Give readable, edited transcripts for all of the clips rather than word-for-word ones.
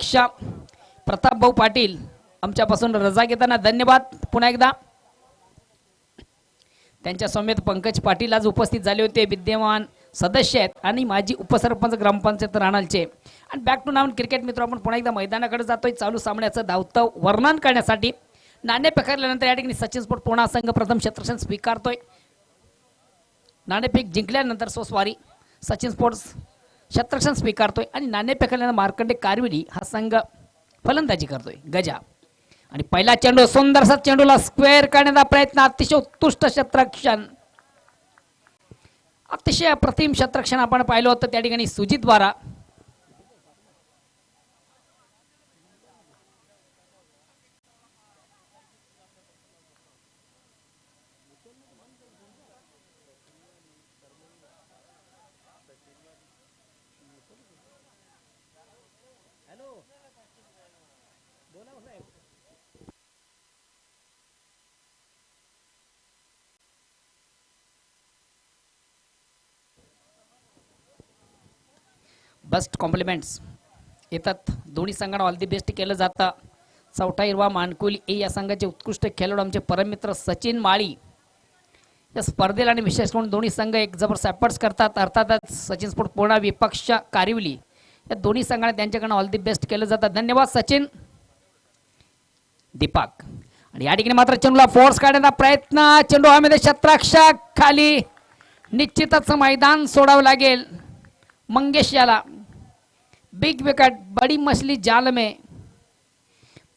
अध्यक्ष प्रताप भाऊ पाटील आमच्यापासून रजा घेताना धन्यवाद पुन्हा एकदा. त्यांच्या समेत पंकज पाटील आज उपस्थित झाले होते, विद्यमान सदस्य आहेत आणि माजी उपसरपंच ग्रामपंचायत राणालचे. आणि बॅक टू नाऊन क्रिकेट मित्र, आपण पुन्हा एकदा मैदानाकडे जातोय चालू सामन्याचं धावतं वर्णन करण्यासाठी. नाणे फेकल्यानंतर या ठिकाणी सचिन स्पोर्ट पुणे संघ प्रथम क्षेत्ररक्षण स्वीकारतोय. नाणेफेक जिंकल्यानंतर सोसवारी सचिन स्पोर्ट्स क्षेत्ररक्षण स्वीकारतोय आणि नाणे फेकल्यानंतर मार्कंडे कारविली हा संघ फलंदाजी करतोय. गजा आणि पहिला चेंडू सुंदरसा चेंडूला स्क्वेअर करण्याचा प्रयत्न, अतिशय उत्कृष्ट क्षेत्ररक्षण, अतिशय अप्रतिम क्षेत्ररक्षण आपण पाहिलं होतं त्या ठिकाणी सुजित द्वारा. बेस्ट कॉम्प्लिमेंट्स येतात दोन्ही संघांना, ऑल दी बेस्ट केलं जातं. चौथा हिरवा मानकुली ए या संघाचे उत्कृष्ट खेळाडू आमचे परममित्र सचिन माळी या स्पर्धेला आणि विशेष करून दोन्ही संघ एक जबरदस्त एफर्ट्स करतात. अर्थातच सचिन स्पोर्ट पुणे विपक्ष कारिवली या दोन्ही संघांना त्यांच्याकडनं ऑल दी बेस्ट केलं जातं. धन्यवाद सचिन. दीपक आणि या ठिकाणी मात्र चेंडूला फोर्स काढण्याचा प्रयत्न, चेंडू हवेमध्ये क्षेत्ररक्षक खाली, निश्चितच मैदान सोडावं लागेल मंगेश याला. बिग विकेट, बड़ी मछली जाल में,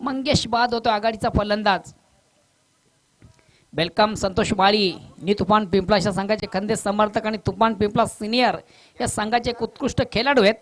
मंगेश बाद होतो आघाडीचा फलंदाज. वेलकम संतोष माळी, नी तुफान पिंपळाच्या संघाचे खंदे समर्थक आणि तुफान पिंपळा सिनियर या संघाचे एक उत्कृष्ट खेळाडू आहेत.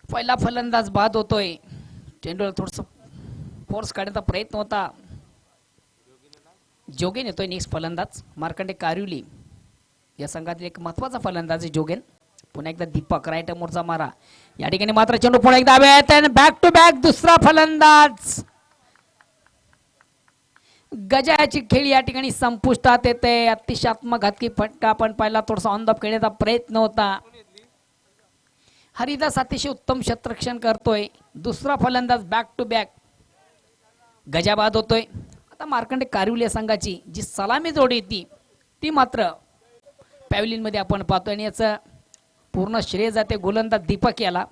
पहिला फलंदाज बाद होतोय, चेंडूला थोडस फोर्स काढण्याचा प्रयत्न होता. जोगेन येतोय नेक्स्ट फलंदाज, मार्कंडे कारिवली या संघातील एक महत्वाचा फलंदाज आहे जोगेन. पुन्हा एकदा दीपक राईट मोरचा मारा, या ठिकाणी मात्र चेंडू पुन्हा एकदा बॅक टू बॅक दुसरा फलंदाज. गजाची खेळी या ठिकाणी संपुष्टात येते. अतिशय आत्मघातकी फटका आपण पाहिला, थोडासा ऑन द खेळण्याचा प्रयत्न होता. हरिदास अतिशय उत्तम क्षेत्ररक्षण करतोय. दुसरा फलंदाज बॅक टू बॅक गजा बाद होतोय. आता मार्कंडे कारिवली संघाची जी सलामी जोडी होती ती मात्र पॅव्हलियन मध्ये आपण पाहतोय आणि याचं पूर्ण श्रेय जाते गोलंदाज दीपक याला.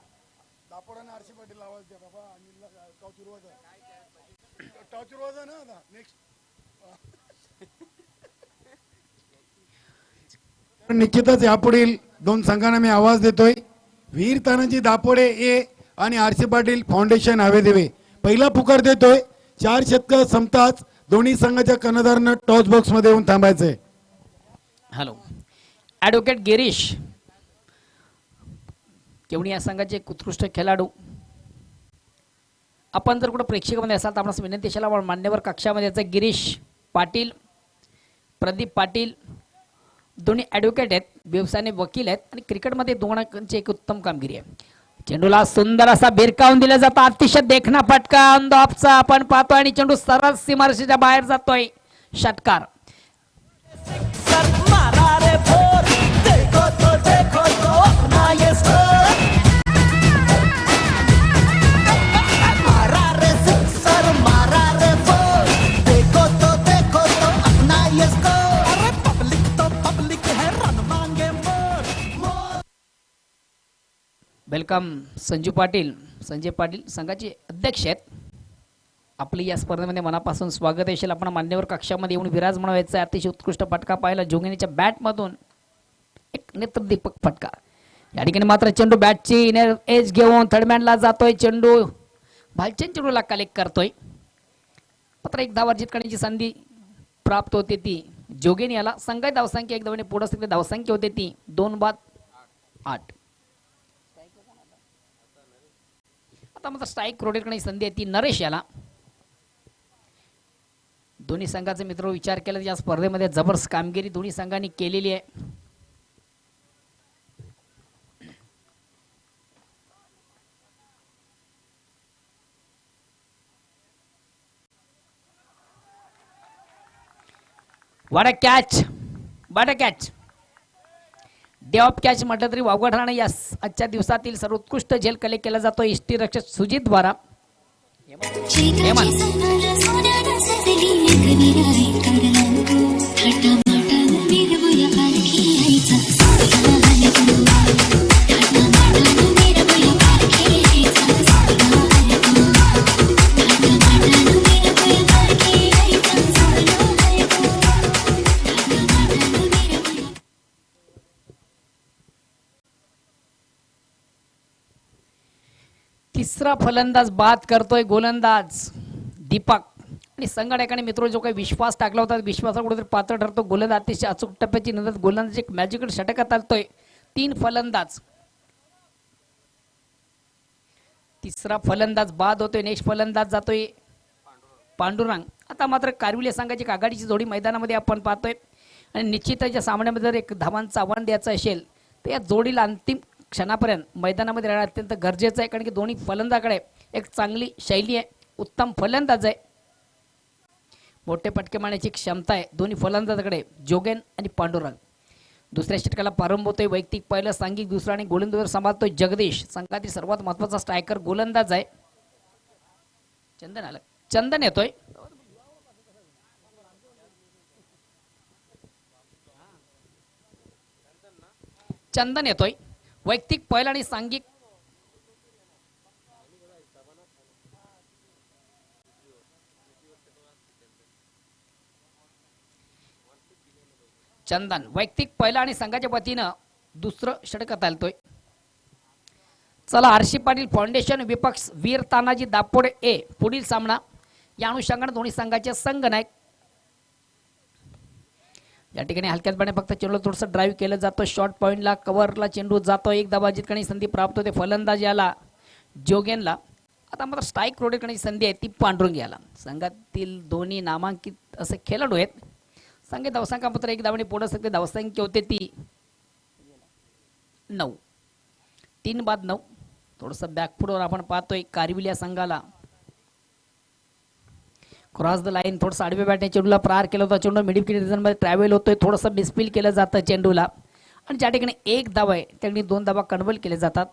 निश्चितच यापुढील दोन संघांना मी आवाज देतोय. वीर तानाजी दापोडे ए आणि आरसी पाटील फाउंडेशन हवे देवे पहिला पुकार देतोय. 4 षटक संपताच दोन्ही संघाच्या कर्णधारांना टॉस बॉक्स मध्ये येऊन थांबायचंय. हॅलो ॲडव्होकेट गिरीश केवणी या संघाचे एक उत्कृष्ट खेळाडू. आपण जर कुठं प्रेक्षकामध्ये असाल तर आपण विनंती असायला मान्यवर कक्षामध्ये गिरीश पाटील, प्रदीप पाटील दोन्ही ॲडव्होकेट आहेत, व्यवसायाने वकील आहेत आणि क्रिकेटमध्ये दोघांची एक उत्तम कामगिरी आहे. चेंडूला सुंदर असा भिरकावून दिला जातो, अतिशय देखणा फटका ऑन द ऑफचा आपण पाहतोय आणि चेंडू सरळ सीमारेषेच्या बाहेर जातोय. षटकार वेलकम संजू पाटील, संजय पाटील संघाचे अध्यक्ष आहेत. आपली या स्पर्धेमध्ये मनापासून स्वागत आहे. आपण मान्यवर कक्षामध्ये येऊन विराजमान व्हायचं. अतिशय उत्कृष्ट फटका पाहिला जोगिनीच्या बॅटमधून, एक नेत्रदीपक फटका. या ठिकाणी मात्र चेंडू बॅटची इनर एज घेऊन थर्डमॅनला जातोय. चेंडू भालचंद चेंडूला कलेक्ट करतोय. मात्र एक धाव अर्जित करण्याची संधी प्राप्त होते ती जोगेन याला संघाची धावसंख्या एक धावाने पुढे असते धावसंख्या होते ती 2-8. आता मात्र स्ट्राईक रोटेट करण्याची संधी आहे ती नरेश याला. दोन्ही संघाचे मित्र विचार केला या स्पर्धेमध्ये जबरदस्त कामगिरी दोन्ही संघांनी केलेली आहे. वाट कॅच डे ऑफ कॅच म्हटलं तरी वावगं ठरणार. या आजच्या दिवसातील सर्वोत्कृष्ट झेल कलेक्ट केला जातो इष्टी रक्षक सुजित द्वारा. तिसरा फलंदाज बाद करतोय गोलंदाज दीपक. आणि संघ ठिकाणी मित्र जो काही विश्वास टाकला होता विश्वासावर कुठेतरी पात्र ठरतो. गोलंदाज अतिशय अचूक टप्प्याची नंतर गोलंदाज एक मॅजिकल षटकात आलतोय. 3 फलंदाज. तिसरा फलंदाज बाद होतोय. नेक्स्ट फलंदाज जातोय पांडुरंग. आता मात्र कारविले संघाची आघाडीची जोडी मैदानामध्ये आपण पाहतोय आणि निश्चितच या सामन्यामध्ये जर एक धावांचं आव्हान द्यायचं असेल तर या जोडीला अंतिम क्षणापर्यंत मैदानामध्ये राहणं अत्यंत गरजेचं आहे. कारण की दोन्ही फलंदाजाकडे एक चांगली शैली आहे. उत्तम फलंदाज आहे. मोठे फटके मारण्याची क्षमता आहे दोन्ही फलंदाजाकडे जोगेन आणि पांडुरंग. दुसऱ्या षटकाला प्रारंभ होतोय. वैयक्तिक पहिलं सांघिक दुसरा आणि गोलंदाज सांभाळतोय जगदीश. संघातील सर्वात महत्त्वाचा स्ट्रायकर गोलंदाज आहे. चंदन येतोय. वैयक्तिक पहिला आणि सांघिक चंदन वैयक्तिक पहिला आणि संघाच्या वतीनं दुसरं षटकात आलतोय. चला आरशी पाटील फाउंडेशन विपक्ष वीर तानाजी दापोडे ए पुढील सामना या अनुषंगाने दोन्ही संघाचे संघ नायक या ठिकाणी हलक्यातपणे फक्त चेंडू थोडंसं ड्राईव्ह केलं जातं. शॉर्ट पॉईंटला कव्हरला चेंडू जातो. एक धावा जितकणी संधी प्राप्त होते फलंदाज याला जोगेनला. आता मात्र स्ट्राईक रोटेट करण्याची संधी आहे ती पांडुरंग याला. संघातील दोन्ही नामांकित असे खेळाडू आहेत. संघात धावसंख्या मात्र एक धावाने पुढे असते धावसंख्या होते ती 9. 3-9. थोडंसं बॅकफुटवर आपण पाहतोय कारविल या संघाला. क्रॉस द लाईन थोडंसं आडव्या बॅटने चेंडूला प्रहार केला होता. चेंडू मिड विकेट मध्ये ट्रॅव्हल होतोय. थोडंसं मिसफिल केलं जातं चेंडूला आणि ज्या ठिकाणी एक धाव आहे त्या ठिकाणी 2 धावा कन्व्हर्ट केले जातात.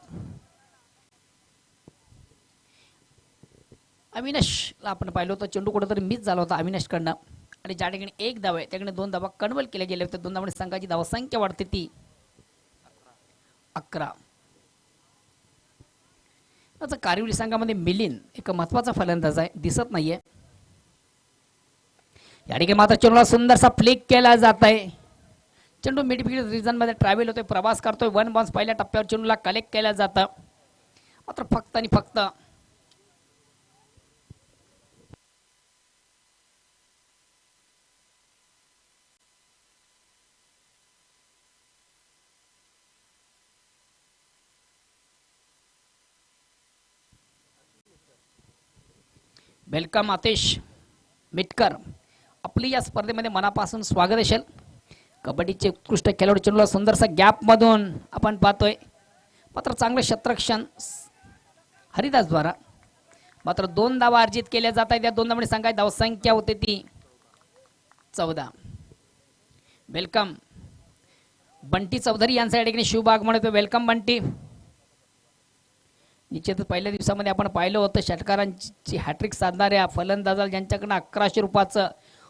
अविनाशला आपण पाहिलं होतं चेंडू कुठेतरी मिस झाला होता अविनाशकडनं आणि ज्या ठिकाणी एक धाव आहे त्या ठिकाणी 2 धावा कन्व्हर्ट केले गेले होते. 2 धावांनी संघाची धावसंख्या वाढते ती 11. आता कारविली संघामध्ये मिलिंद एक महत्वाचा फलंदाज आहे दिसत नाहीये. या ठिकाणी मात्र चेंडूला सुंदरसा फ्लिक केला जात आहे. चेंडू मिड विकेट रिजन मध्ये ट्रॅव्हल होतोय प्रवास करतोय. 1 बॉन्स पहिल्या टप्प्यावर चेंडूला कलेक्ट केलं जातं. मात्र फक्त आणि फक्त वेलकम आतिश मिटकर. आपली या स्पर्धेमध्ये मनापासून स्वागत असेल. कबड्डीचे उत्कृष्ट खेळाडू चेंडूला सुंदरसा गॅप मधून आपण पाहतोय. मात्र चांगलं क्षेत्ररक्षण हरिदास द्वारा. मात्र 2 धावा अर्जित केल्या जात आहेत. या 2 धावांनी संघाची धावसंख्या होते ती 14. वेलकम बंटी चौधरी यांच्या ठिकाणी शिवबाग म्हणतो. वेलकम बंटी. निश्चितच पहिल्या दिवसामध्ये आपण पाहिलं होतं षटकारांची हॅट्रिक साधणाऱ्या फलंदाजाला ज्यांच्याकडनं 1100 रुपयाचं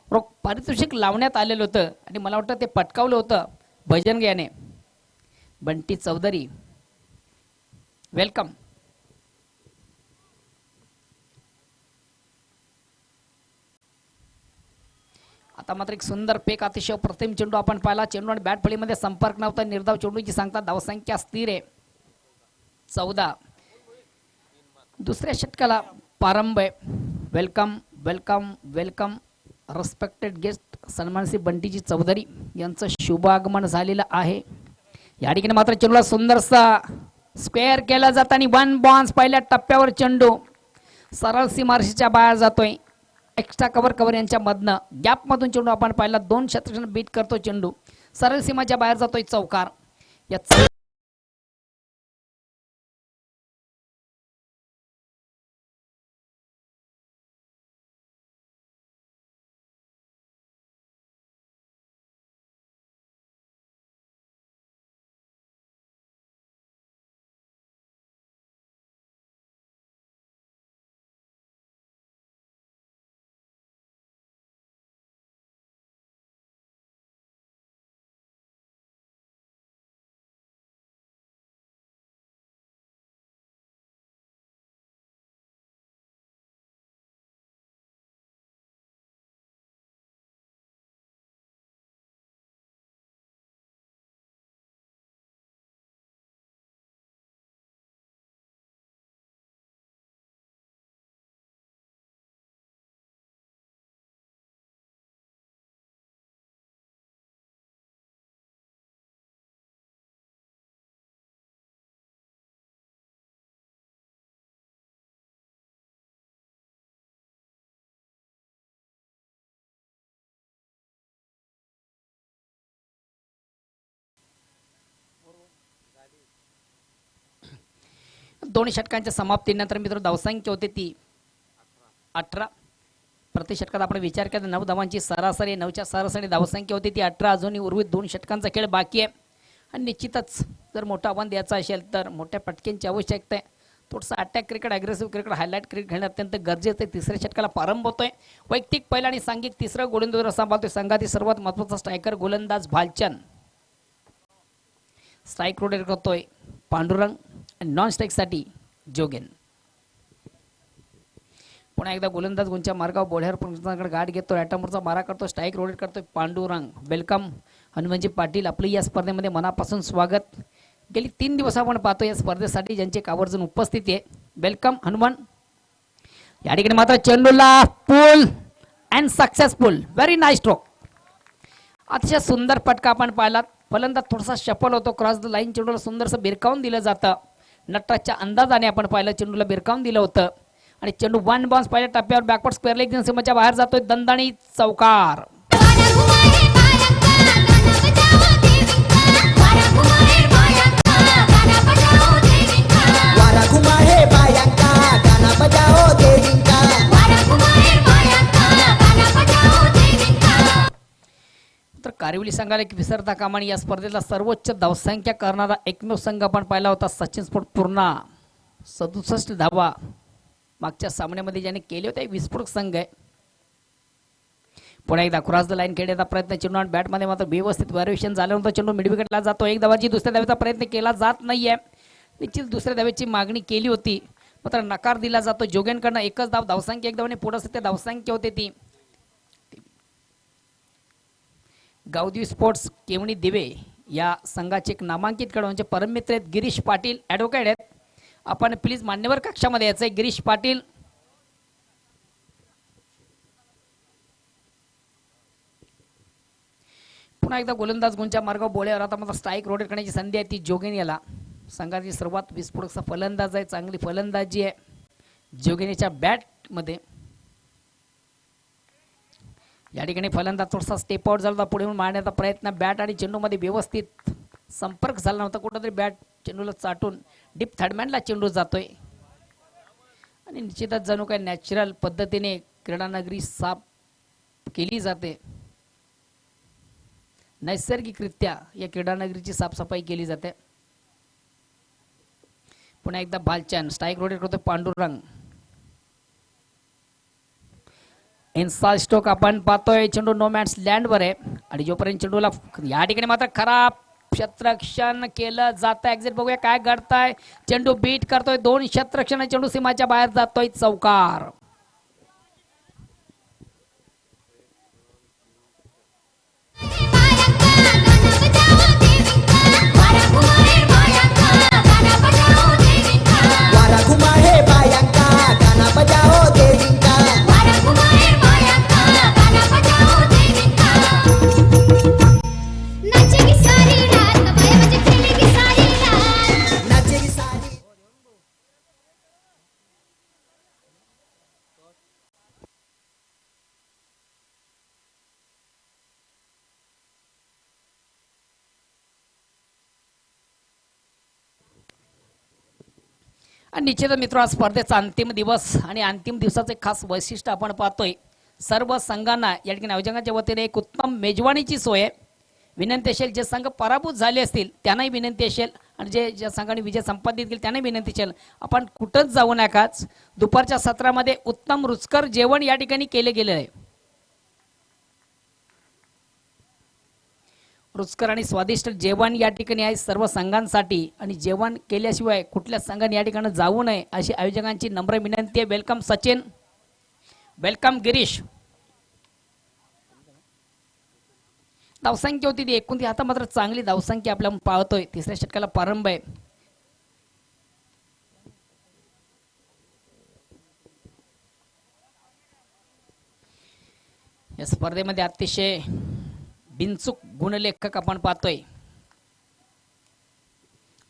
रोख पारितोषिक लावण्यात आलेलं होतं आणि मला वाटतं ते पटकावलं होतं भजन याने. बंटी चौधरी वेलकम. आता मात्र एक सुंदर पेक अतिशय प्रतिम चेंडू आपण पाहिला. चेंडू आणि बॅट फळीमध्ये संपर्क नव्हता. निर्धाव चेंडूची सांगता धावसंख्या स्थिर आहे 14. दुसऱ्या षटकाला प्रारंभ आहे. Welcome welcome welcome respected guest सन्मान श्री बंटीजी चौधरी यांचं शुभागमन झालेलं आहे. या ठिकाणी मात्र चेंडूला सुंदरसा स्क्वेअर केला जात आणि 1 बॉन्स पहिल्या टप्प्यावर चेंडू सरळ सीमारेषेच्या बाहेर जातोय. एक्स्ट्रा कव्हर यांच्या मधनं गॅप मधून चेंडू आपण पाहिला 2 क्षेत्ररक्षण बीट करतो. चेंडू सरळ सीमाच्या बाहेर जातोय. चौकार. या दोन षटकांच्या समाप्तीनंतर मित्र धावसंख्या होते ती 18. प्रति षटकात आपण विचार केला 9 धावांची सरासरी 9च्या सरासरी धावसंख्या होती ती 18. अजूनही उर्वरित 2 षटकांचा खेळ बाकी आहे आणि निश्चितच जर मोठा आव्हान द्यायचा असेल तर मोठ्या पटक्यांची आवश्यकता आहे. थोडंसं attack cricket aggressive cricket highlight cricket खेळणं अत्यंत गरजेचं आहे. तिसऱ्या षटकाला प्रारंभ होतोय. वैयक्तिक पहिला आणि सांघिक तिसरं गोलंदाज सांभाळतोय संघातील सर्वात महत्त्वाचा स्ट्रायकर गोलंदाज भालचंद. स्ट्राईक रोटेट करतोय पांडुरंग आणि नॉन स्ट्राईक साठी जोगेन. पुन्हा एकदा गोलंदाज गुंच्या मार्गावर बोढ्यावर पंचांकडे गाठ घेतोय. अॅटमरचा मारा करतो. स्ट्राईक रोटेट करतोय पांडुरंग. वेलकम हनुमानजी पाटील आपलं या स्पर्धेमध्ये मनापासून स्वागत. गेली 3 दिवस आपण पाहतो या स्पर्धेसाठी ज्यांची आवर्जून उपस्थिती आहे. वेलकम हनुमान. या ठिकाणी मात्र चेंडूला pull and successful very nice stroke. अतिशय सुंदर फटका आपण पाहिलात. फलंदाज थोडासा शफल होतो. क्रॉस द लाईन चेंडूला सुंदरसं बिरकावून दिलं जातं. नटराजच्या अंदाजाने आपण पाहिलं चेंडूला बिरकावून दिलं होतं आणि चेंडू 1 बॉन्स पहिल्या टप्प्यावर बॅकवर्ड स्क्वेअर लेग सीमेच्या बाहेर जातोय. दणदणी चौकार. तर कारिवली संघाला एक विसरता कामा या स्पर्धेला सर्वोच्च धावसंख्या करणारा एकमेव संघ आपण पाहिला होता सचिन स्पोर्ट पूर्णा 67 धावा मागच्या सामन्यामध्ये ज्याने केले होते. विस्फोटक संघ आहे. पुन्हा एकदा क्रॉस द लाईन खेळण्याचा प्रयत्न. चेंडू आणि बॅटमध्ये मात्र व्यवस्थित व्हेरिएशन झाल्यानंतर चेंडू मिड विकेटला जातो. 1 धावाची दुसऱ्या धावेचा प्रयत्न केला जात नाहीये. निश्चित दुसऱ्या धावेची मागणी केली होती मात्र नकार दिला जातो. जोगेनकडनं एकच धावसंख्या 1 धावाने पुढे सध्या धावसंख्या होते ती. गावदेवी स्पोर्ट्स केवणी दिवे या संघाचे एक नामांकित खेळाडूंचे परममित्र आहेत गिरीश पाटील ॲडव्होकेट आहेत. आपण प्लीज मान्यवर कक्षामध्ये यायचं आहे. गिरीश पाटील. पुन्हा एकदा गोलंदाज गुंच्या मार्गावर बोळ्यावर आता मात्र स्ट्राईक रोटेट करण्याची संधी आहे ती जोगेन याला. संघाची सर्वात विस्फोटकचा फलंदाज आहे. चांगली फलंदाजी आहे जोगेनीच्या बॅटमध्ये. या ठिकाणी फलंदाज थोडासा स्टेप आउट झाला. पुढे मारण्याचा प्रयत्न. बॅट आणि चेंडूमध्ये व्यवस्थित संपर्क झाला नव्हता. कुठंतरी बॅट चेंडूला चाटून डीप थर्डमॅनला चेंडू जातोय आणि निश्चितच जणू काही नॅचरल पद्धतीने क्रीडानगरी साफ केली जाते. नैसर्गिकरित्या या क्रीडानगरीची साफसफाई केली जाते. पुन्हा एकदा भालचंद. स्ट्राईक रोटेट करतो पांडुरंग. इनसाइड स्ट्रोक आपण पाहतोय. चेंडू नो मॅन्स लँडवर आहे आणि जोपर्यंत चेंडूला या ठिकाणी मात्र खराब क्षेत्ररक्षण केलं जातं. एक्झिट बघूया काय घडतंय. चेंडू बीट करतोय. 2 क्षेत्ररक्षण चेंडू सीमाच्या बाहेर जातोय. चौकार. आणि निश्चित मित्र आज स्पर्धेचा अंतिम दिवस आणि अंतिम दिवसाचे खास वैशिष्ट्य आपण पाहतोय. सर्व संघांना या ठिकाणी आयोजकांच्या वतीने एक उत्तम मेजवानीची सोय आहे. विनंती असेल जे संघ पराभूत झाले असतील त्यांनाही विनंती असेल आणि ज्या संघाने विजय संपादित केला त्यांनाही विनंती असेल आपण कुठंच जाऊ नकाच. दुपारच्या सत्रामध्ये उत्तम रुचकर जेवण या ठिकाणी केले गेले आहे. रुचकर आणि स्वादिष्ट जेवण या ठिकाणी आहे सर्व संघांसाठी आणि जेवण केल्याशिवाय कुठल्या संघाने या ठिकाणी जाऊ नये अशी आयोजकांची नम्र विनंती आहे. Welcome Sachin, welcome Girish. धावसंख्या होती ती 29, आता मात्र चांगली धावसंख्या आपल्या पाहतोय. तिसऱ्या षटकाला प्रारंभ आहे. या स्पर्धेमध्ये अतिशय बिनचूक गुणलेखक आपण पाहतोय.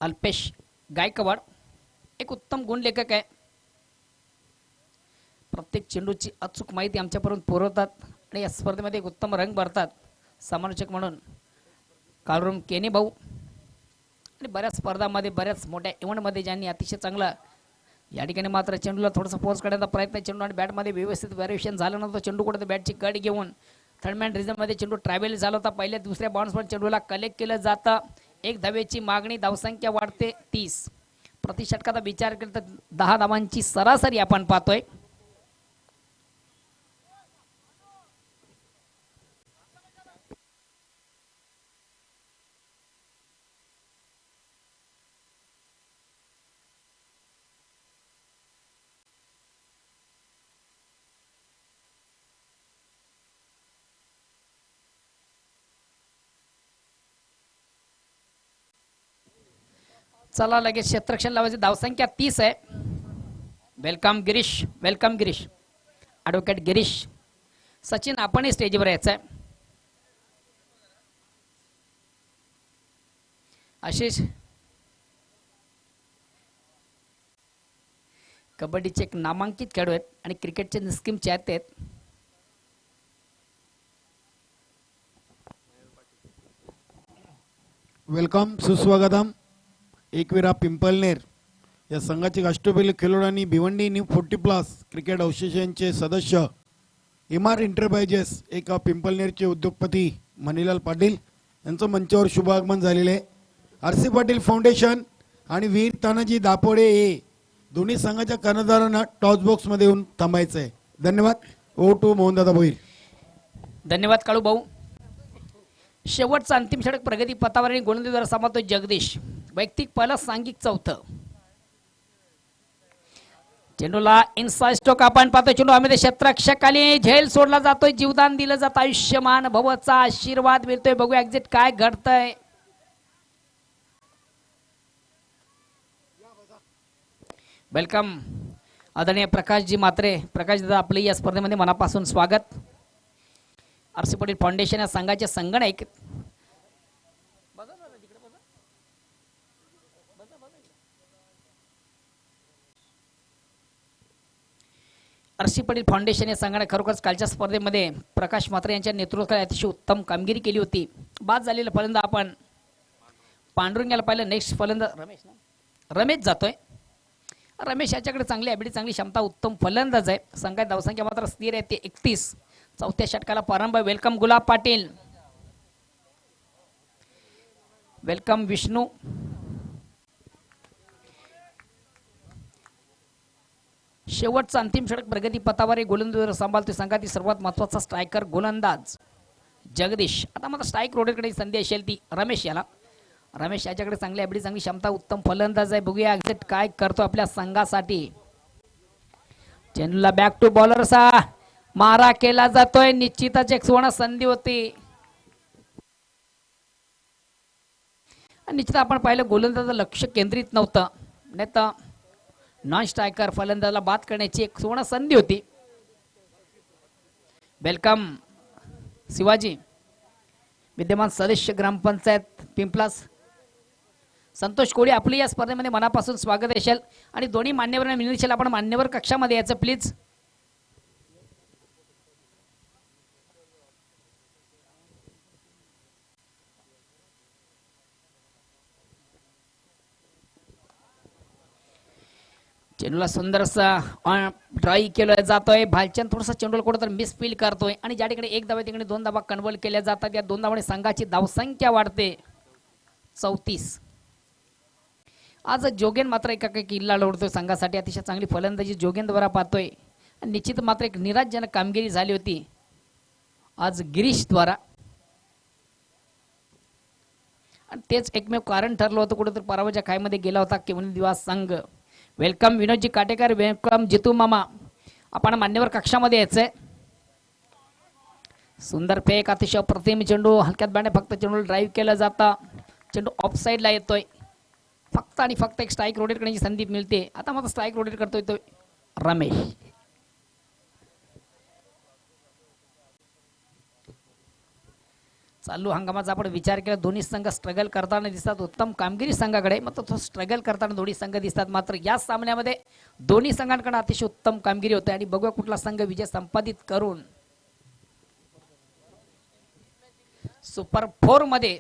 अल्पेश गायकवाड एक उत्तम गुणलेखक आहे. प्रत्येक चेंडूची अचूक माहिती आमच्यापर्यंत पुरवतात आणि या स्पर्धेमध्ये एक उत्तम रंग भरतात. समालोचक म्हणून कालरूम केने भाऊ आणि बऱ्याच स्पर्धामध्ये बऱ्याच मोठ्या इव्हेंटमध्ये ज्यांनी अतिशय चांगला या ठिकाणी मात्र चेंडूला थोडासा फोर्स करण्याचा प्रयत्न, चेंडू आणि बॅटमध्ये व्यवस्थित व्हेरिएशन झालं नव्हतं. चेंडू कुठे बॅटची कड घेऊन थर्डमॅन रिझनमध्ये चेंडू ट्रॅव्हल झाला होता. पहिल्या दुसऱ्या बाउन्सवर चेंडूला कलेक्ट केलं जातं. एक धावेची मागणी, धावसंख्या वाढते 30. प्रति षटकाचा विचार केला तर 10 धावांची सरासरी आपण पाहतोय. चला लगेच क्षेत्ररक्षण लावायची. धावसंख्या 30 आहे. Welcome Girish, welcome Girish, advocate Girish. Sachin आपणही स्टेजवर यायचं आहे. आशिष कबड्डीचे एक नामांकित खेळाडू आहेत आणि क्रिकेटचे निस्किम चाहते आहेत. वेलकम, सुस्वागतम. एकविरा पिंपलनेर या संघाचे राष्ट्रपैलू खेळाडू आणि भिवंडी न्यू 40+ क्रिकेट असोसिएशनचे सदस्य MR एंटरप्राइजेस एक पिंपलनेरचे उद्योगपती मणिलाल पाटील यांचं मंचावर शुभागमन झालेले आहे. RC पाटील फाउंडेशन आणि वीर तानाजी दापोडे हे दोन्ही संघाच्या कर्णधारांना टॉस बॉक्समध्ये येऊन थांबायचं आहे. धन्यवाद. Over to Mohandada Bhoir. धन्यवाद काळू भाऊ. शेवटचा अंतिम षटक प्रगती पथावर आणि गोलंदाजीद्वारे सांभाळतोय जगदीश. वैयक्तिक पहिला, सांघिक चौथं. चेंडूला इनसाइड स्ट्रोक आपण पाहतोय. चेंडू आम्ही क्षेत्ररक्षकाली झेल सोडला जातोय. जीवदान दिलं जातं. आयुष्यमान भवचा आशीर्वाद मिळतोय. बघूया एक्झिट काय घडतंय. वेलकम आदरणीय प्रकाशजी मात्रे. प्रकाश दादा आपले या स्पर्धेमध्ये मनापासून स्वागत. RC पाटील फाउंडेशन या संघाचे संगणक RC पाटील फाउंडेशन या संघाने खरोखरच कालच्या स्पर्धेमध्ये प्रकाश मात्रे यांच्या नेतृत्वाखाली अतिशय उत्तम कामगिरी केली होती. बाद झालेला फलंदाज आपण पांडुरंग याला पाहिलं. नेक्स्ट फलंदाज रमेश जातोय. रमेश याच्याकडे चांगली ॲबिलिटी, चांगली क्षमता, उत्तम फलंदाज आहे. संघात धावसंख्या मात्र स्थिर आहे ते 31. चौथ्या षटकाला प्रारंभ. वेलकम गुलाब पाटील, वेलकम विष्णू. शेवटचा अंतिम षटक प्रगती पथावर गोलंदाज सांभाळतोय संघातील सर्वात महत्वाचा स्ट्रायकर गोलंदाज जगदीश. आता मात्र स्ट्राईक रोडकडे संधी असेल ती रमेश याला. रमेश याच्याकडे चांगली ॲबिलिटी, चांगली क्षमता, उत्तम फलंदाज आहे. बघूया एक्झिट काय करतो आपल्या संघासाठी. चेंडूला बॅक टू बॉलरचा मारा केला जातोय. निश्चितच एक सुवर्ण संधी होती. निश्चित आपण पाहिलं गोलंदाजाचं लक्ष केंद्रित नव्हतं, नाही तर नॉन स्ट्रायकर फलंदाजाला बाद करण्याची एक सुवर्ण संधी होती. वेलकम शिवाजी, विद्यमान सदस्य ग्रामपंचायत पिंपलास. संतोष कोळी आपले या स्पर्धेमध्ये मनापासून स्वागत असेल आणि दोन्ही मान्यवरांना विनंती असेल आपण मान्यवर कक्षामध्ये यायचं प्लीज. चेंडूला सुंदरसा ट्राय केला जातोय. भालचंद थोडासा चेंडूला कुठं तर मिस फील करतोय आणि ज्या ठिकाणी एक धावा तिकडे 2 धावा कन्वर्ट केल्या जातात. या 2 धावाने संघाची धावसंख्या वाढते 34. आज जोगेन मात्र एका किल्ला लोडतोय संघासाठी. अतिशय चांगली फलंदाजी जोगेन द्वारा पाहतोय. निश्चित मात्र एक निराशजनक कामगिरी झाली होती आज गिरीश द्वारा आणि तेच एकमेव कारण ठरलं होतं. कुठेतरी पराभवाच्या खाईमध्ये गेला होता केवळ दिवस संघ. वेलकम विनोदजी काटेकर, वेलकम जितू मामा. आपण मान्यवर कक्षामध्ये यायचंय. सुंदर फेक, अतिशय प्रतिम चेंडू, हलक्यात बॅने फक्त चेंडू ड्राईव्ह केला जाता. चेंडू ऑफ साईडला येतोय. फक्त आणि फक्त एक स्ट्राईक रोटेट करण्याची संधी मिळते. आता मात्र स्ट्राईक रोटेट करतोय तो रमेश. चालू हंगामाचा आपण विचार केला दोन्ही संघ स्ट्रगल करताना दिसतात. उत्तम कामगिरी संघाकडे, मात्र तो स्ट्रगल करताना दोन्ही संघ दिसतात. मात्र या सामन्यामध्ये दोन्ही संघांकडे अतिशय उत्तम कामगिरी होते आणि बघूया कुठला संघ विजय संपादित करून सुपर 4 मध्ये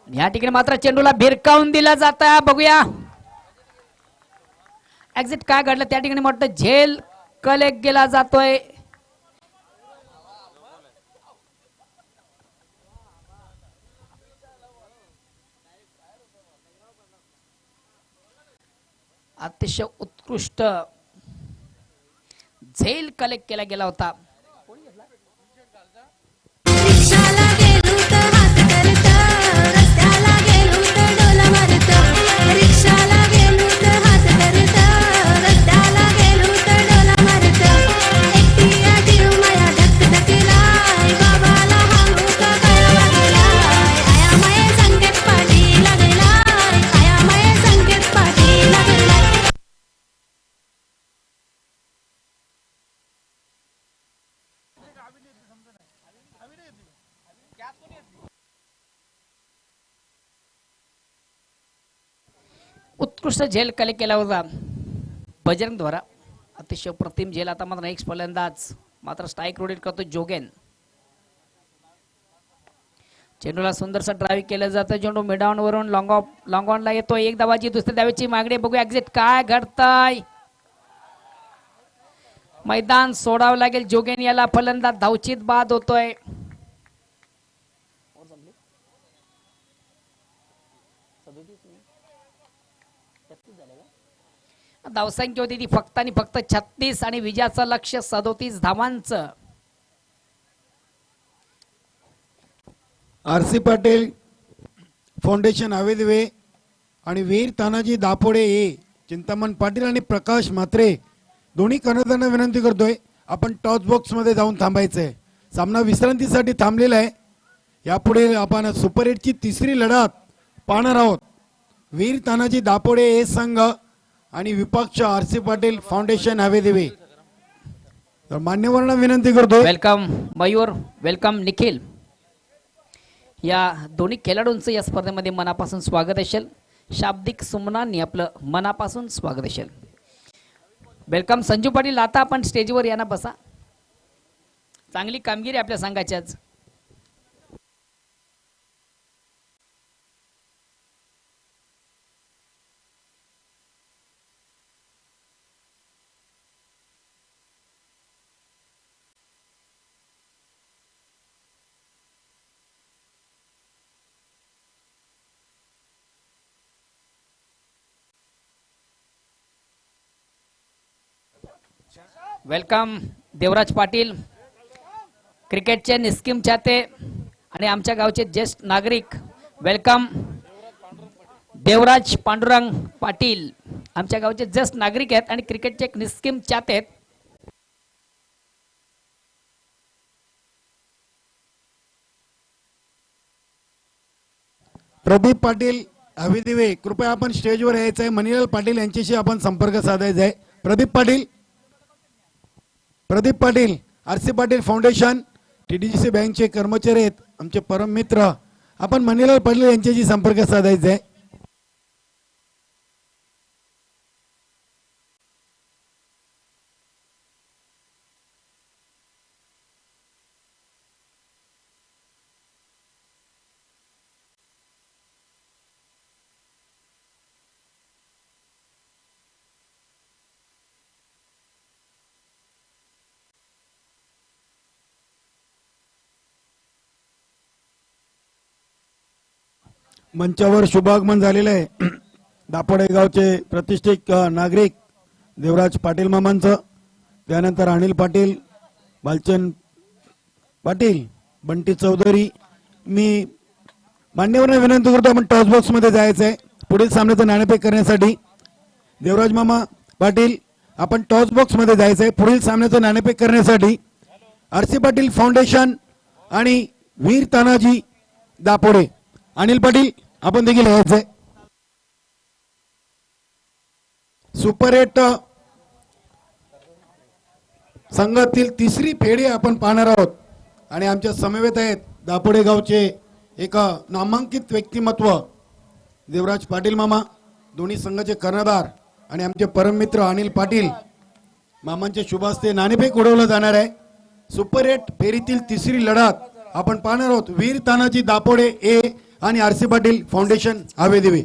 या ठिकाणी मात्र चेंडूला भिरकावून दिला जाता. बघूया एक्झिट काय घडलं. त्या ठिकाणी मोठं झेल कलेक्ट केला जातोय. अतिशय उत्कृष्ट झेल कलेक्ट केला गेला होता. रिक्षाला गेलो तर हात करत, रस्त्याला गेलो तर डोल मारत. रिक्षाला गेलो तर हात करत, रस्त्याला गेलो तर डोल मारत. एकटी जीव माया धक धकलाय, बाबाला हांगू का कळा लागलाय. आयामय संकेत पाठी लागलाय, आयामय संकेत पाठी लागलाय. उत्कृष्ट झेल कलेक्ट केला होता बजरंग द्वारा. अतिशय प्रतिम झेल. आता मात्र नेक्स्ट फलंदाज मात्र स्ट्राईक रोटेट करतो जोगेन. चेंडूला सुंदरसा ड्राईव्ह केलं जातं. चेंडू मिडॉन वरून लॉंग ऑनला येतो. एक धावाची दुसऱ्या धावेची मागणी. बघूया एक्झिट काय घडतंय. मैदान सोडावं लागेल जोगेन याला. फलंदाज धावचीत बाद होतोय. धावसंख्या होती ती फक्त आणि फक्त 36 आणि विजयाचं लक्ष 37 धावांचं. आरसी पाटील फाउंडेशन हवेदिवे आणि वीर तानाजी दापोडे हे चिंतामण पाटील आणि प्रकाश म्हात्रे दोन्ही कर्णधारांना विनंती करतोय आपण टॉस बॉक्स मध्ये जाऊन थांबायचंय. सामना विश्रांतीसाठी थांबलेला आहे. यापुढे आपण सुपर 8 ची तिसरी लढत पाहणार आहोत. वीर तानाजी दापोडे हे संघ आणि विपक्ष आरसी पाटील फाउंडेशन हवेदिवे. तर मान्यवरांना विनंती करतो. Welcome Mayur, welcome Nikhil. या दोन्ही खेळाडूंचं या स्पर्धेमध्ये मनापासून स्वागत असेल. शाब्दिक सुमनांनी आपलं मनापासून स्वागत असेल. वेलकम संजू पाटील. आता आपण स्टेजवर या ना, बसा. चांगली कामगिरी आपल्या संघाची आज. वेलकम देवराज पाटील, क्रिकेटचे निस्किम चाहते आणि आमच्या गावचे ज्येष्ठ नागरिक. वेलकम देवराज पांडुरंग पाटील, आमच्या गावचे ज्येष्ठ नागरिक आहेत आणि क्रिकेटचे एक निस्किम चाहते आहेत. प्रदीप पाटील हवेदिवे, कृपया आपण स्टेजवर यायचं आहे. मणिलाल पाटील यांच्याशी आपण संपर्क साधायचा आहे. Pradeep Patil RC Patil foundation TDGC बँकचे कर्मचारी आहेत, आमचे परम मित्र. आपण मणिलाल पाटील यांच्याशी संपर्क साधायचा आहे. मंचावर शुभागमन झालेलं आहे दापोडे गावचे प्रतिष्ठित नागरिक देवराज पाटील मामांचं, त्यानंतर अनिल पाटील, बालचंद पाटील, बंटी चौधरी. मी मान्यवरांना विनंती करतो आपण टॉस बॉक्स मध्ये जायचं आहे पुढील सामन्याचं नाणेफेक करण्यासाठी. देवराज मामा पाटील आपण टॉस बॉक्स मध्ये जायचं आहे पुढील सामन्याचं नाणेफेक करण्यासाठी. आरसी पाटील फाउंडेशन आणि वीर तानाजी दापोडे. अनिल पाटील आपण देखील यायचंय. सुपर 8 संघातील तिसरी फेरी आपण पाहणार आहोत आणि आमच्या समवेत आहेत दापोडे गावचे एक नामांकित व्यक्तिमत्व देवराज पाटील मामा, दोन्ही संघाचे कर्णधार आणि आमचे परममित्र अनिल पाटील मामांचे शुभास्ते नाणेफेक उडवलं जाणार आहे. सुपर 8 फेरीतील तिसरी लढत आपण पाहणार आहोत वीर तानाजी दापोडे ए आणि आरसी पाटील फाउंडेशन हवे दिवे.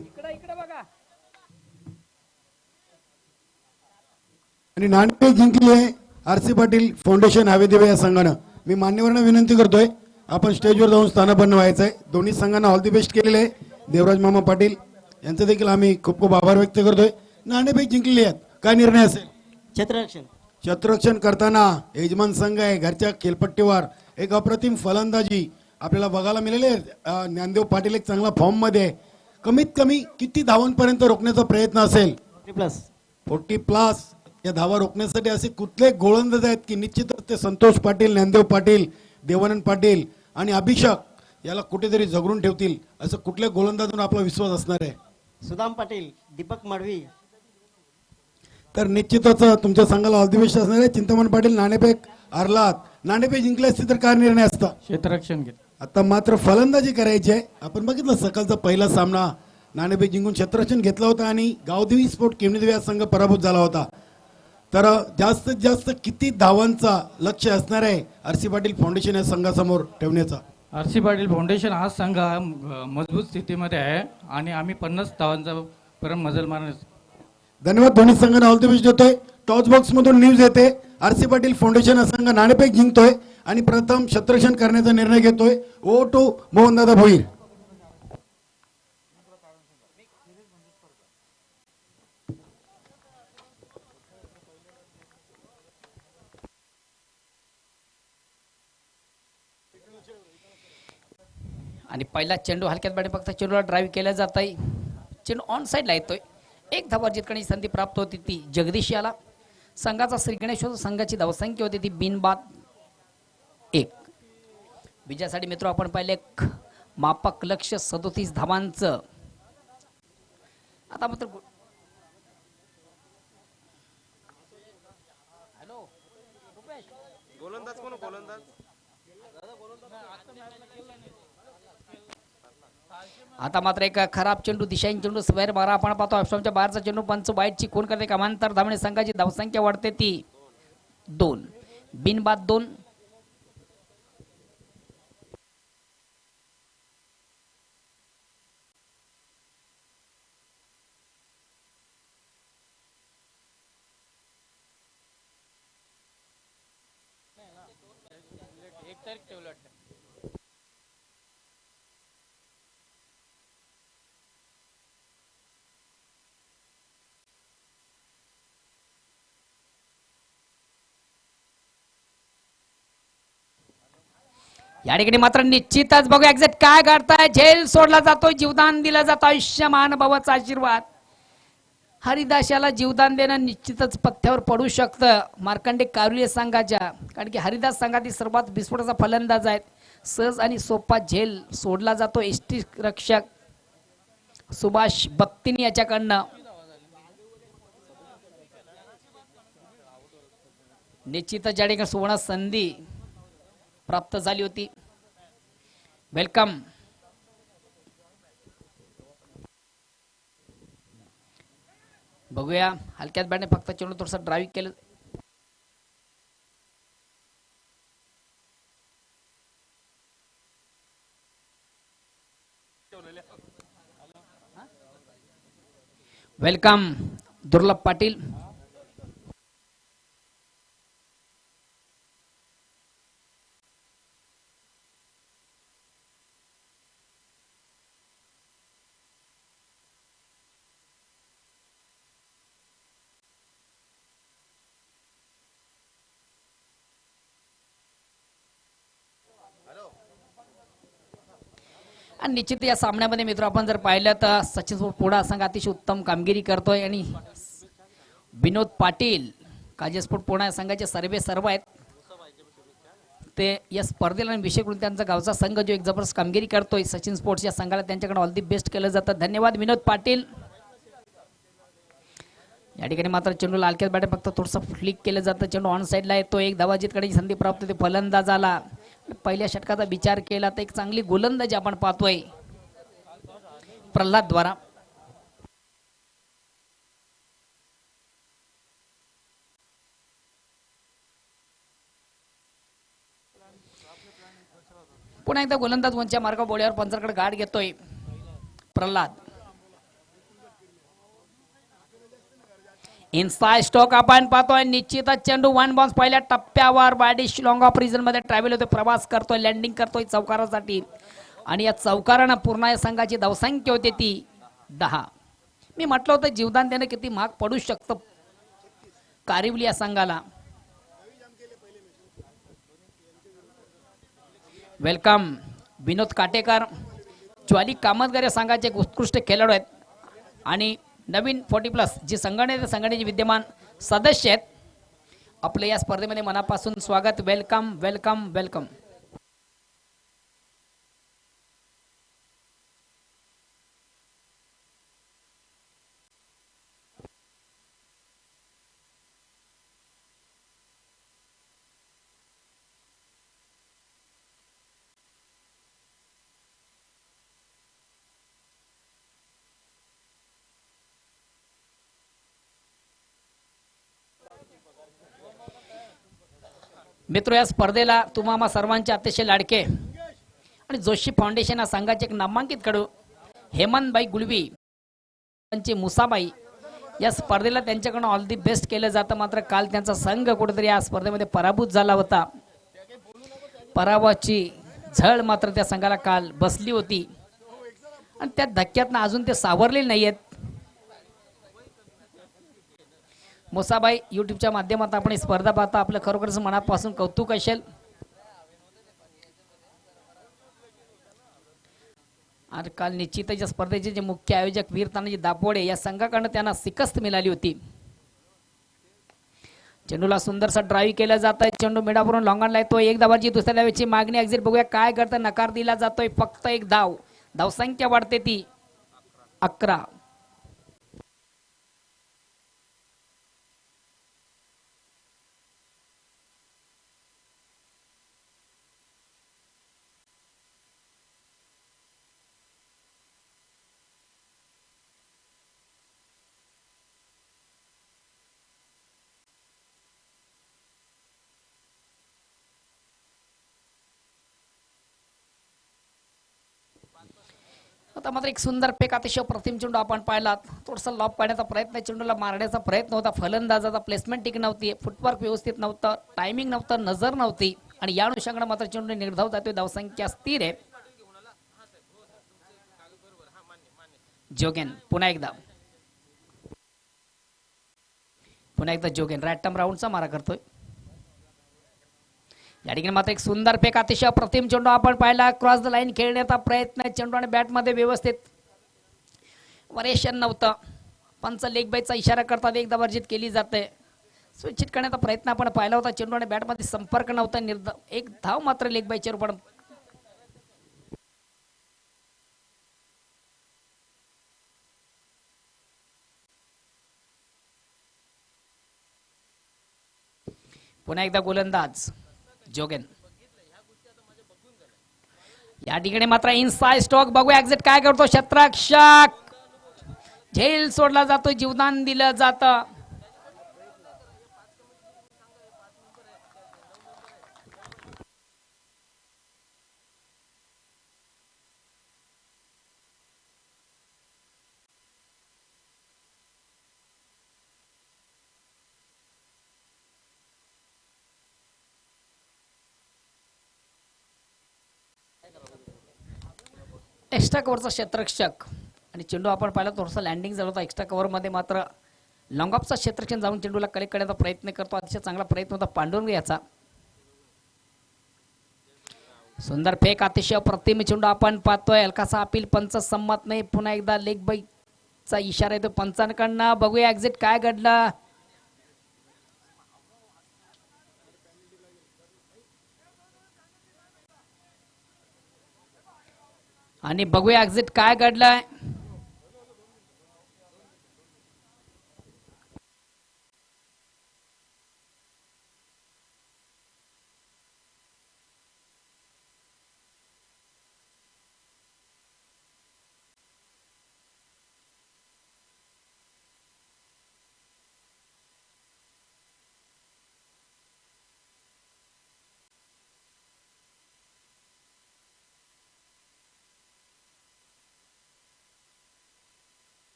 आणि नाणेफेक जिंकली आहे आरसी पाटील फाउंडेशन हवे दिवे या संघानं. मी मान्यवरांना विनंती करतोय आपण स्टेजवर जाऊन स्थानापन्न व्हायचं आहे. दोन्ही संघांना ऑल दी बेस्ट केलेले आहे. देवराज मामा पाटील यांचे देखील आम्ही खूप खूप आभार व्यक्त करतोय. नाणेफेक जिंकलेली आहेत, काय निर्णय असेल? क्षेत्ररक्षण करताना यजमान संघ आहे घरच्या खेळपट्टीवर एक अप्रतिम फलंदाजी आपल्याला बघायला मिळाली आहे. ज्ञानदेव पाटील एक चांगला फॉर्म मध्ये आहे. कमीत कमी किती धावांपर्यंत रोखण्याचा प्रयत्न असेल? 40+ या धावा रोखण्यासाठी असे कुठले गोलंदाज आहेत की निश्चितच ते संतोष पाटील, ज्ञानदेव पाटील, देवानंद पाटील आणि अभिषेक याला कुठेतरी जगरून ठेवतील असं कुठल्या गोलंदाजावर आपला विश्वास असणार आहे? सुदाम पाटील, दीपक मडवी. तर निश्चितच तुमच्या संघाला ऑल दी बेस्ट असणार आहे. चिंतामण पाटील नाणेफेक हरलात, नाणेफेक जिंकले असते तर काय निर्णय असता? क्षेत्ररक्षण घेत. आता मात्र फलंदाजी करायची आहे. आपण बघितलं सकाळचा पहिला सामना नाणेफेक जिंकून क्षेत्ररक्षण घेतला होता आणि गावदेवी स्पोर्ट केमनीदेवी हा संघ पराभूत झाला होता. तर जास्तीत जास्त किती धावांचा लक्ष्य असणार आहे आरसी पाटील फाउंडेशन या संघासमोर ठेवण्याचा? आरसी पाटील फाउंडेशन हा संघ मजबूत स्थितीमध्ये आहे आणि आम्ही 50 धावांचा पर्यंत मजल मारण्यास. धन्यवाद. दोन्ही संघांना ऑल द बेस्ट देतोय. टॉस बॉक्स मधून न्यूज येते आरसी पाटील फाउंडेशन हा संघ नाणेफेक जिंकतोय आणि प्रथम क्षेत्ररक्षण करण्याचा निर्णय घेतोय. Over to Mohandada Bhoir. आणि पहिला चेंडू हलक्यात बॅटिंग फक्त चेंडूला ड्राईव्ह केला जात आहे. चेंडू ऑन साईडला येतोय. एक धावा जितकणी संधी प्राप्त होती ती जगदीश याला. संघाचा श्री गणेश होता. संघाची धावसंख्या होती ती बिनबाद 1. विजयासाठी मित्र आपण पाहिले एक मापक लक्ष 37 धावांचं. आता मात्र आता मात्र एक खराब चेंडू दिशाहीन चेंडू स्क्वेअर मारा आपण पाहतो. ऑप्शनच्या बाहेरचा चेंडू पंच वाईटची खून करते. कामांतर धावणे संघाची धावसंख्या वाढते ती 2. बिनबाद 2. या ठिकाणी मात्र निश्चितच बघूया एक्झॅक्ट काय घडताय. झेल सोडला जातोय, जीवदान दिलं जातं. आयुष्यमान भवाचा आशीर्वाद. हरिदास याला जीवदान देणं निश्चितच पथ्यावर पडू शकतं मार्कंडे कारुले संघाच्या, कारण की हरिदास संघातील सर्वात विस्फोटाचा फलंदाज आहेत. सहज आणि सोपा झेल सोडला जातो एसटी रक्षक सुभाष बत्तीनी याच्याकडनं. निश्चितच या ठिकाणी सुवर्ण संधी प्राप्त झाली होती. वेलकम. बघूया हलक्यात बॅटने फक्त चेंडू थोडसा ड्राईव्ह केलं. वेलकम दुर्लभ पाटील. आणि निश्चित या सामन्यामध्ये मित्र आपण जर पाहिलं तर सचिन पुढा संघ अतिशय उत्तम कामगिरी करतोय आणि विनोद पाटील काजस्पोर्ट पुणे या संघाचे सर्व आहेत ते या स्पर्धेला आणि विशेष करून त्यांचा गावचा संघ जो एक जबरदस्त कामगिरी करतोय सचिन स्पोर्ट्स या संघाला त्यांच्याकडे ऑल दी बेस्ट केलं जातं. धन्यवाद विनोद पाटील. या ठिकाणी मात्र चेंडूला हलक्यात बॅट फक्त थोडंसं फ्लिक केलं जातं. चेंडू ऑन साईडला येतो. एक धावाजीत कडे संधी प्राप्त होते. फलंदाज आला. पहिल्या षटकाचा विचार केला तर एक चांगली गोलंदाजी आपण पाहतोय प्रल्हाद द्वारा. पुन्हा एकदा गोलंदाज वंच्या मार्ग बोळ्यावर पंचाकडे गाठ घेतोय प्रल्हाद. इनसाइड स्टॉक आपण पाहतोय. निश्चितच चेंडू वन बाउन्स पहिल्या टप्प्यावर बॅडिश लॉंग ऑफ रिजन मध्ये ट्रॅव्हल होतोय. प्रवास करतोय. लँडिंग करतोय चौकारासाठी आणि या चौकारानं पूर्ण या संघाची धावसंख्या होती ती 10. मी म्हटलं होतं जीवदान देणं किती महाग पडू शकतं कारिवली या संघाला. वेलकम विनोद काटेकर ज्वाली कामतगर या संघाचे एक उत्कृष्ट खेळाडू आहेत आणि नवीन 40+ जी संघटनेचे विद्यमान सदस्य आहेत. आपल्या या स्पर्धेमध्ये मनापासून स्वागत. Welcome welcome welcome. मित्र या स्पर्धेला तुम्हा सर्वांचे अतिशय लाडके आणि जोशी फाउंडेशन या संघाचे एक नामांकित खेळाडू हेमंतबाई गुळवी त्यांची मुसाबाई या स्पर्धेला त्यांच्याकडून ऑल दी बेस्ट केलं जातं. मात्र काल त्यांचा संघ कुठेतरी या स्पर्धेमध्ये पराभूत झाला होता. पराभवाची झळ मात्र त्या संघाला काल बसली होती आणि त्या धक्क्यातनं अजून ते सावरलेले नाही आहेत. मुसाबाई युट्यूबच्या माध्यमातून आपण ही स्पर्धा पाहता. आपलं खरोखरच मनापासून कौतुक असेल. आणि काल निश्चितच या स्पर्धेचे जे मुख्य आयोजक वीर तानाजी दापोडे या संघाकडनं त्यांना शिकस्त मिळाली होती. चेंडूला सुंदरसा ड्राईव्ह केला जात आहे. चेंडू मिडावरून लॉंगॉनला येतो. एक धावाची दुसऱ्या धावेची मागणी. एक्झिट बघूया काय करतं. नकार दिला जातोय. फक्त एक धाव. धावसंख्या वाढते ती 11. आता मात्र एक सुंदर पेक अतिशय प्रतिम चेंडू आपण पाहिला. थोडासा लॉब पाडण्याचा प्रयत्न. चेंडूला मारण्याचा प्रयत्न होता. फलंदाजाचा प्लेसमेंट ठीक नव्हती. फुटवर्क व्यवस्थित नव्हतं. टायमिंग नव्हतं. नजर नव्हती आणि या अनुषंगाने मात्र चेंडू निर्धाव जातोय. धावसंख्या स्थिर आहे. जोगेन पुन्हा एकदा जोगेन रॅटम राऊंडचा मारा करतोय. या ठिकाणी मात्र एक सुंदर फेक अतिशय प्रतिम चेंडू आपण पाहिला. क्रॉस द लाईन खेळण्याचा प्रयत्न. चेंडू आणि बॅटमध्ये व्यवस्थित वरेशन नव्हतं. पंच लेग बाईचा इशारा करतात. एक धावार्जित केली जाते. स्विचित करण्याचा प्रयत्न आपण पाहिला होता. चेंडू आणि बॅटमध्ये संपर्क नव्हता. एक धाव मात्र लेग बाईच्या रूपाने. पुन्हा एकदा गोलंदाज जोगेन. या ठिकाणी मात्र इनसाइड स्टॉक बघूया एक्झिट काय करतो. क्षेत्ररक्षक झेल सोडला जातो. जीवदान दिलं जातं. एक्स्ट्रा कव्हरचा क्षेत्ररक्षक आणि चेंडू आपण पाहिला थोडासा लँडिंग झाला होता. एक्स्ट्रा कव्हर मध्ये मात्र लॉंग ऑफचा क्षेत्ररक्षण जाऊन चेंडूला कलेक्ट करण्याचा प्रयत्न करतो. अतिशय चांगला प्रयत्न होता पांडुरंग याचा. सुंदर फेक अतिशय अप्रतिम चेंडू आपण पाहतोय. हलकासा अपील पंच संमत नाही. पुन्हा एकदा लेग बाईचा इशारा येतो पंचांकडनं. बघूया एक्झिट काय घडलं. आणि बघूया एक्झिट काय घडलंय.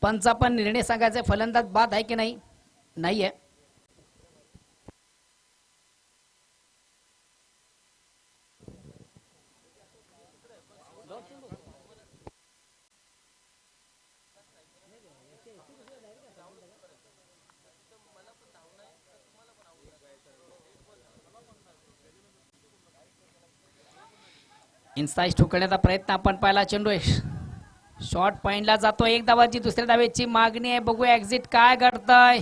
पंच पण निर्णय सांगायचे. फलंदाज बाद आहे की नाही. नाहीये. इनसाइड ठोकण्याचा प्रयत्न आपण पाहिला. चेंडू शॉर्ट पॉइंटला जातो. एक धावाची दुसऱ्या धावेची मागणी आहे. बघूया एक्झिट काय घडतंय.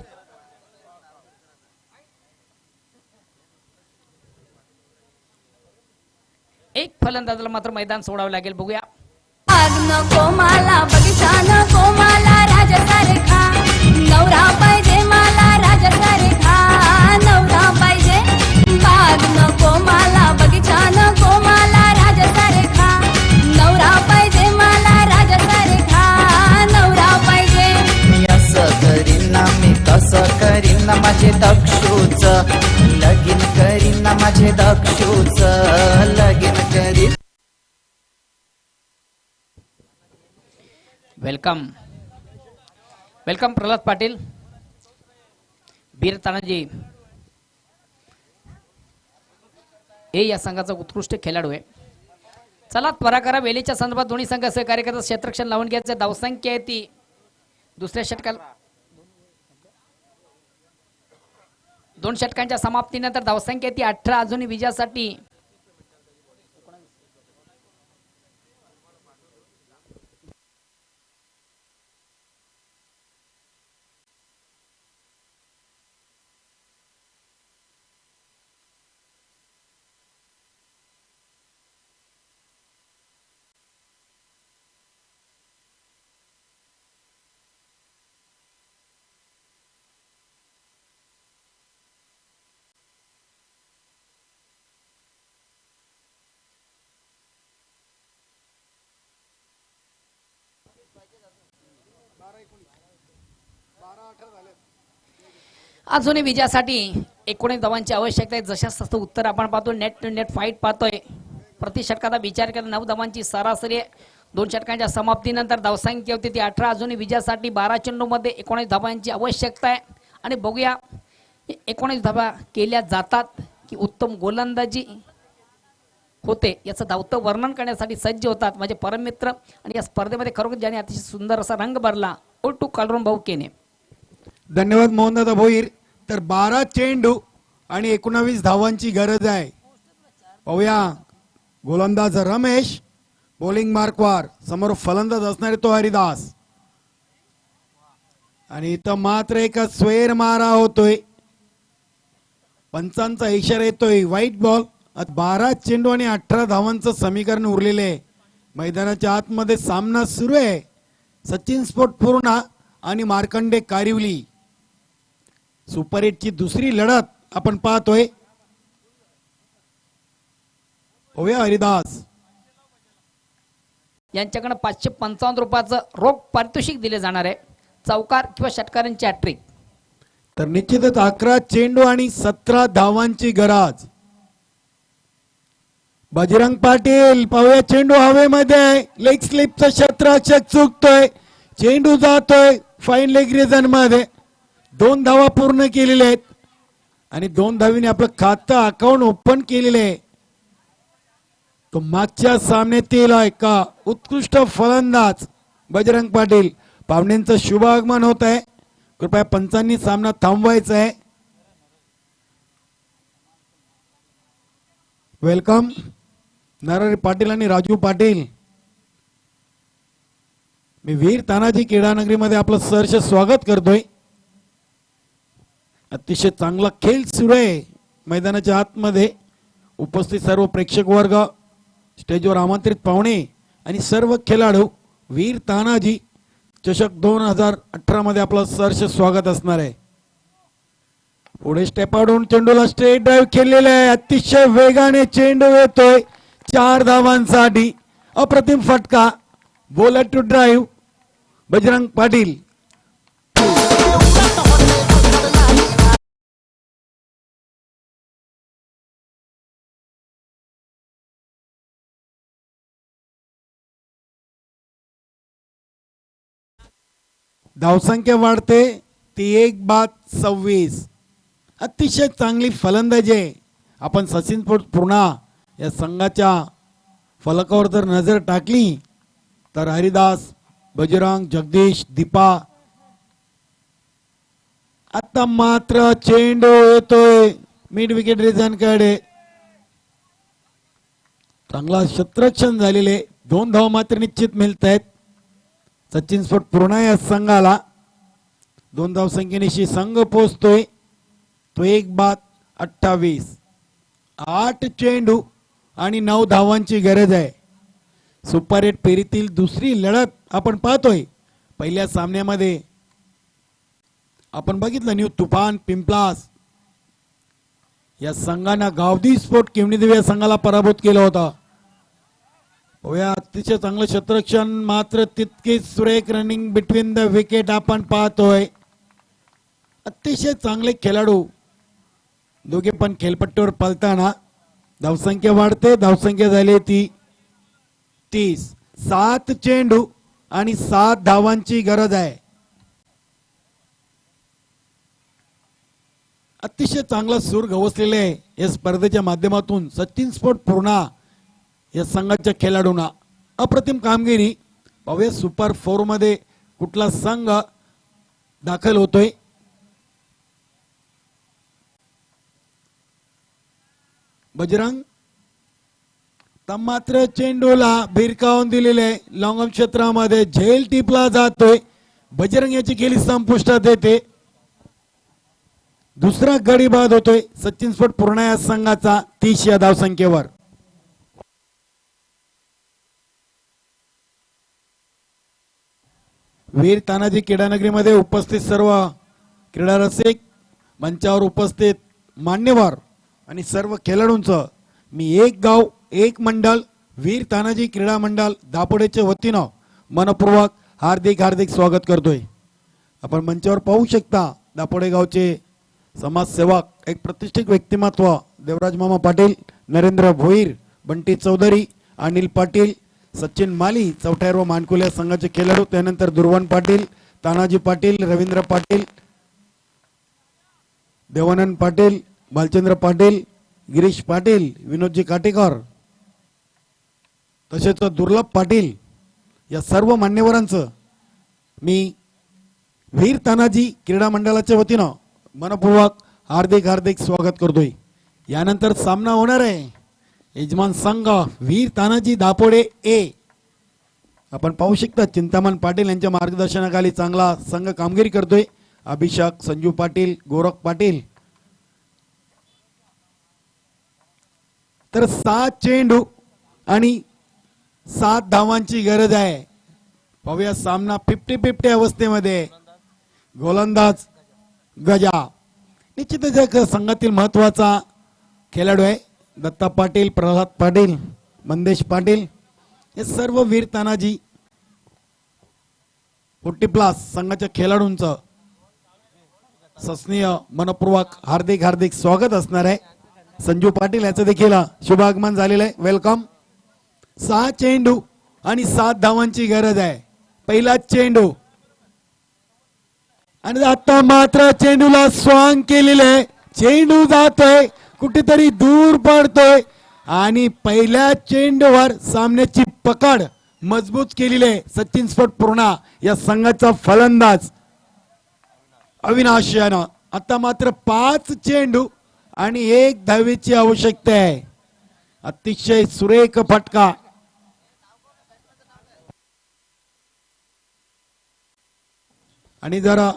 एक फलंदाजाला मात्र मैदान सोडावं लागेल. बघूया. बाग नको मला बगीचा नको मला राजासारखा नवरा पाहिजे मला राजासारखा नवरा पाहिजे. बाग नको मला बगीचा नको मला राजासारखा नवरा पाहिजे मला राजासारखा नवरा पाहिजे. मी असं करीन ना मी तसं करीन ना माझे दक्षूच लगीन करीन ना माझे दक्षूच लगीन करीन. Welcome welcome Pralhad Patil. बीर तानाजी हे या संघाचा उत्कृष्ट खेळाडू आहे. चला त्वरा करा. वेलीच्या संदर्भात दोन्ही संघ सहकार्य करतात. क्षेत्ररक्षण लावून घ्यायचं. धावसंख्या आहे ती दुसऱ्या षटकाला 2 षटकांच्या समाप्तीनंतर धावसंख्या आहे ती 18. अजूनही विजयासाठी अजूनही विजयासाठी 19 धावांची आवश्यकता आहे. जशाच तसं उत्तर आपण पाहतो. नेट टू नेट फाईट पाहतोय. प्रति षटकाचा विचार केला 9 धावांची सरासरी आहे. 2 षटकांच्या समाप्तीनंतर धावसंख्या होती ती 18. अजूनही विजयासाठी 12 चेंडूमध्ये 19 धावांची आवश्यकता आहे. आणि बघूया 19 धावा केल्या जातात की उत्तम गोलंदाजी होते याचं धावतं वर्णन करण्यासाठी सज्ज होतात माझे परममित्र. आणि या स्पर्धेमध्ये खरोखर ज्याने अतिशय सुंदर असा रंग भरला ओटू कालरून भाऊ केने. धन्यवाद मोहनदादा भोईर. तर 12 चेंडू आणि 19 धावांची गरज आहे. पाहूया गोलंदाज रमेश, बॉलिंग मार्कवर, समोर फलंदाज असणारे तो हरिदास. आणि इथं मात्र एक स्वेर मारा होतोय. पंचांचा इशारा येतोय व्हाईट बॉल. 12 चेंडू आणि 18 धावांचं समीकरण उरलेलं आहे. मैदानाच्या आतमध्ये सामना सुरू आहे. सचिन स्पोर्ट पूर्णा आणि मार्कंडे कारिवली सुपर 8 ची दुसरी लढत आपण पाहतोय. होया हरिदास यांच्याकडे 555 रुपयाचं रोख पारितोषिक दिले जाणार आहे. चौकार किंवा षटकारांची हॅट्रिक. तर निश्चितच 11 चेंडू आणि 17 धावांची गरज. बजरंग पाटील पाहूया चेंडू हवेमध्ये लेग स्लिपचं क्षेत्ररक्षक चुकतोय चेंडू जातोय फाईन लेग रिजन मध्ये 2 धावा पूर्ण केलेल्या आहेत आणि 2 धावीने आपलं खातं अकाउंट ओपन केलेलं आहे. तो मागच्या सामन्यातील का उत्कृष्ट फलंदाज बजरंग पाटील पाहुण्यांचं शुभ आगमन होत आहे. कृपया पंचांनी सामना थांबवायचा आहे. वेलकम नरहरी पाटील आणि राजू पाटील. मी वीर तानाजी क्रीडानगरीमध्ये आपलं सहर्ष स्वागत करतोय. अतिशय चांगला खेळ सुरू आहे मैदानाच्या आतमध्ये. उपस्थित सर्व प्रेक्षक वर्ग, स्टेजवर आमंत्रित पाहुणे आणि सर्व खेळाडू वीर तानाजी चषक 2018 मध्ये आपलं सहर्ष स्वागत असणार आहे. पुढे स्टेप आउट चेंडूला स्ट्रेट ड्राईव्ह केलेला आहे. अतिशय वेगाने चेंडू येतोय 4 धावांसाठी. अप्रतिम फटका. Bowler to drive Bajrang Patil. धावसंख्या वाढते ती 1-26. अतिशय चांगली फलंदाजी आहे. आपण सचिन पूर्णा या संघाच्या फलकावर जर नजर टाकली तर हरिदास, बजरंग, जगदीश, दीपा. आता मात्र चेंडू येतोय मिड विकेट रिजन कडे. चांगला क्षेत्ररक्षण झालेले 2 धावा मात्र निश्चित मिळत आहेत सचिन स्फोट पूर्ण या संघाला. 2 धाव संख्येनिशी संघ पोहोचतोय. तो 1-28. 8 चेंडू आणि 9 धावांची गरज आहे. सुपर 8 फेरीतील दुसरी लढत आपण पाहतोय. पहिल्या सामन्यामध्ये आपण बघितलं न्यू तुफान पिंपलास या संघानं गावदी स्पोर्ट किमनीदेवी या संघाला पराभूत केलं होतं. अतिशय चांगलं क्षेत्ररक्षण मात्र तितकीच सुरेख रनिंग बिटवीन द विकेट आपण पाहतोय. अतिशय चांगले खेळाडू दोघे पण खेळपट्टीवर पळताना. धावसंख्या वाढते. धावसंख्या झाली ती 30. 7 चेंडू आणि 7 धावांची गरज आहे. अतिशय चांगला सूर गवसलेले आहे या स्पर्धेच्या माध्यमातून सचिन स्पोर्ट पूर्णा या संघाच्या खेळाडूंना. अप्रतिम कामगिरी. पाहूया सुपर 4 मध्ये कुठला संघ दाखल होतोय. बजरंग मात्र चेंडूला भिरकावून दिलेले लॉंगम क्षेत्रामध्ये झेल टिपला जातोय. बजरंग याची खेळी संपुष्टात येते. दुसरा गडी बाद होतोय सचिन स्पोर्ट पूर्ण या संघाचा 30 या धावसंख्येवर. वीर तानाजी क्रीडानगरीमध्ये उपस्थित सर्व क्रीडा रसिक, मंचावर उपस्थित मान्यवर आणि सर्व खेळाडूंचं मी एक गाव एक मंडळ वीर तानाजी क्रीडा मंडळ दापोडेच्या वतीनं मनपूर्वक हार्दिक हार्दिक स्वागत करतोय. आपण मंचावर पाहू शकता दापोडे गावचे समाजसेवक, एक प्रतिष्ठित व्यक्तिमत्व देवराज मामा पाटील, नरेंद्र भोईर, बंटी चौधरी, अनिल पाटील, सचिन माली, चौठायर व मानकुल्या संघाचे खेळाडू. त्यानंतर दुर्वन पाटील, तानाजी पाटील, रवींद्र पाटील, देवानंद पाटील, भालचंद्र पाटील, गिरीश पाटील, विनोदजी काटेकर तसेच दुर्लभ पाटील या सर्व मान्यवरांचं मी वीर तानाजी क्रीडा मंडळाच्या वतीनं मनपूर्वक हार्दिक हार्दिक स्वागत करतोय. यानंतर सामना होणार आहे यजमान संघ वीर तानाजी दापोडे ए. आपण पाहू शकता चिंतामण पाटील यांच्या मार्गदर्शनाखाली चांगला संघ कामगिरी करतोय. अभिषेक, संजू पाटील, गोरख पाटील. तर 7 चेंडू आणि 7 धावांची गरज आहे. पाहूया सामना 50-50 अवस्थेमध्ये. गोलंदाज गजा निश्चितच या संघातील महत्वाचा खेळाडू आहे. दत्ता पाटील, प्रल्हाद पाटील, मंदेश पाटील हे सर्व वीर तानाजी 40+ संघाच्या खेळाडूंचं सस्नीय मनपूर्वक हार्दिक हार्दिक स्वागत असणार आहे. संजू पाटील याचं देखील शुभागमन झालेलं आहे. वेलकम. 6 चेंडू आणि 7 धावांची गरज आहे. पहिला चेंडू आणि आता मात्र चेंडूला स्वांग केलेले आहे. चेंडू जातोय कुठेतरी दूर पडतोय आणि पहिल्या चेंडूवर सामन्याची पकड मजबूत केलेली आहे सचिन स्पोर्ट पूर्णा या संघाचा फलंदाज अविनाश यानं. आता मात्र 5 चेंडू आणि 1 धावेची आवश्यकता आहे. अतिशय सुरेख फटका. आणि जरा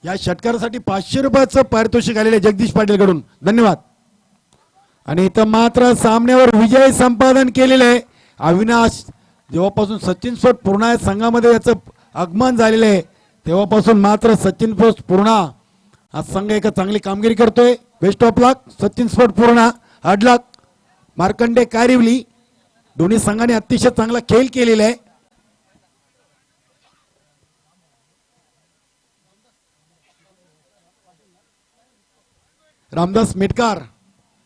या षटकारासाठी 500 रुपयाचं पारितोषिक आलेलं आहे जगदीश पाटील कडून. धन्यवाद. आणि इथं मात्र सामन्यावर विजय संपादन केलेलं आहे अविनाश. जेव्हापासून सचिन स्पोर्ट पूर्णा या संघामध्ये याचं आगमन झालेलं आहे तेव्हापासून मात्र सचिन स्पोर्ट पूर्णा हा संघ एक चांगली कामगिरी करतोय. Best of luck Sachin sport Purna. Hard luck Markande Karivali. दोन्ही संघाने अतिशय चांगला खेळ केलेला आहे. रामदास मेटकार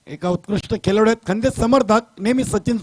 एका उत्कृष्ट खेळाडू आहेत. खंदे समर्थक नेहमी सचिन